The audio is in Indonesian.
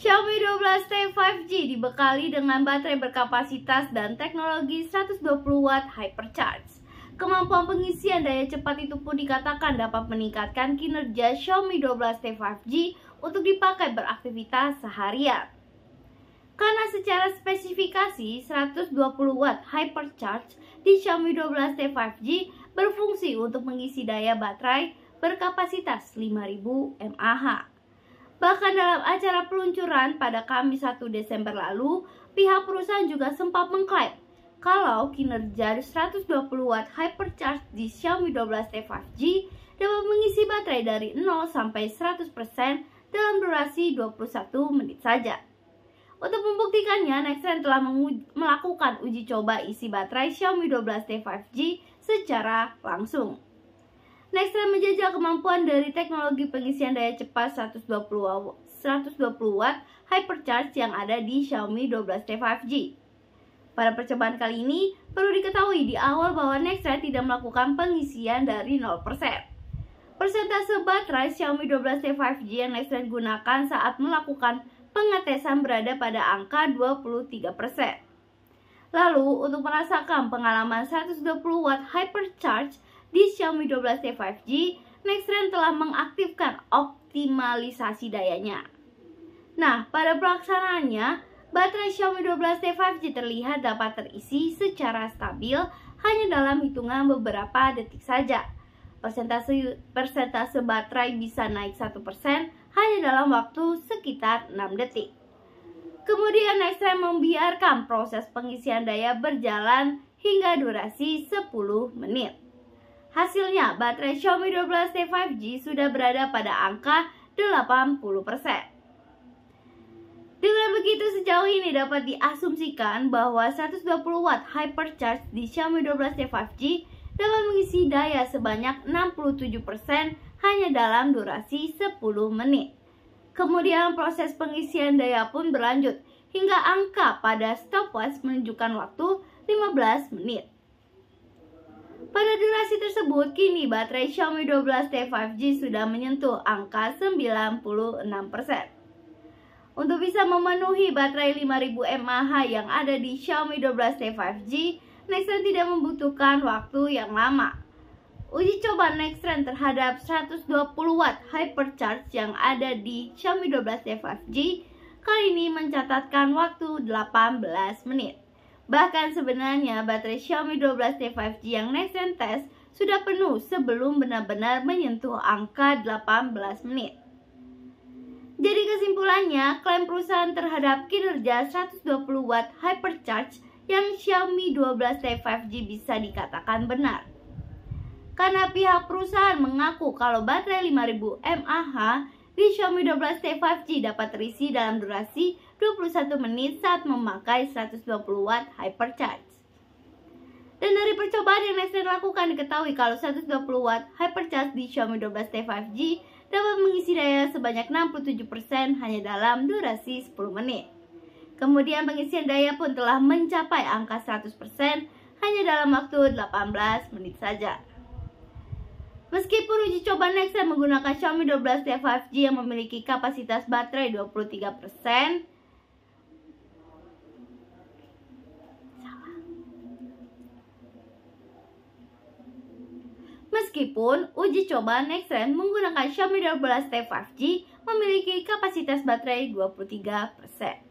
Xiaomi 12T 5G dibekali dengan baterai berkapasitas dan teknologi 120 watt hypercharge. Kemampuan pengisian daya cepat itu pun dikatakan dapat meningkatkan kinerja Xiaomi 12T 5G untuk dipakai beraktivitas seharian. Karena secara spesifikasi 120 watt hypercharge di Xiaomi 12T 5G berfungsi untuk mengisi daya baterai berkapasitas 5000 mAh. Bahkan dalam acara peluncuran pada Kamis 1 Desember lalu, pihak perusahaan juga sempat mengklaim kalau kinerja 120 watt hypercharge di Xiaomi 12T 5G dapat mengisi baterai dari 0 sampai 100% dalam durasi 21 menit saja. Untuk membuktikannya, Nextrend telah melakukan uji coba isi baterai Xiaomi 12T 5G secara langsung. Nextrend menjajal kemampuan dari teknologi pengisian daya cepat 120 watt hypercharge yang ada di Xiaomi 12T 5G. Pada percobaan kali ini, perlu diketahui di awal bahwa Nextrend tidak melakukan pengisian dari 0%. Persentase baterai Xiaomi 12T 5G yang Nextrend gunakan saat melakukan pengetesan berada pada angka 23%. Lalu, untuk merasakan pengalaman 120 watt hypercharge di Xiaomi 12T 5G, Nextrend telah mengaktifkan optimalisasi dayanya. Nah, pada pelaksanaannya, baterai Xiaomi 12T 5G terlihat dapat terisi secara stabil hanya dalam hitungan beberapa detik saja. Persentase baterai bisa naik 1% hanya dalam waktu sekitar 6 detik. Kemudian Nextrend membiarkan proses pengisian daya berjalan hingga durasi 10 menit. Hasilnya, baterai Xiaomi 12T 5G sudah berada pada angka 80%. Dengan begitu, sejauh ini dapat diasumsikan bahwa 120 watt hypercharge di Xiaomi 12T 5G dapat mengisi daya sebanyak 67% hanya dalam durasi 10 menit. Kemudian proses pengisian daya pun berlanjut hingga angka pada stopwatch menunjukkan waktu 15 menit. Pada durasi tersebut, kini baterai Xiaomi 12T 5G sudah menyentuh angka 96%. Untuk bisa memenuhi baterai 5000 mAh yang ada di Xiaomi 12T 5G, Nextrend tidak membutuhkan waktu yang lama. Uji coba Nextrend terhadap 120 watt hypercharge yang ada di Xiaomi 12T 5G kali ini mencatatkan waktu 18 menit. Bahkan sebenarnya baterai Xiaomi 12T 5G yang Nextrend tes sudah penuh sebelum benar-benar menyentuh angka 18 menit. Jadi kesimpulannya, klaim perusahaan terhadap kinerja 120 watt hypercharge yang Xiaomi 12T 5G bisa dikatakan benar. Karena pihak perusahaan mengaku kalau baterai 5000 mAh di Xiaomi 12T 5G dapat terisi dalam durasi 21 menit saat memakai 120 watt hypercharge. Dan dari percobaan yang Nextrend lakukan diketahui kalau 120 watt hypercharge di Xiaomi 12T 5G dapat mengisi daya sebanyak 67% hanya dalam durasi 10 menit. Kemudian pengisian daya pun telah mencapai angka 100% hanya dalam waktu 18 menit saja. Meskipun uji coba Nextrend menggunakan Xiaomi 12T 5G yang memiliki kapasitas baterai 23%, Meskipun uji coba Nextrend menggunakan Xiaomi 12T 5G memiliki kapasitas baterai 23%.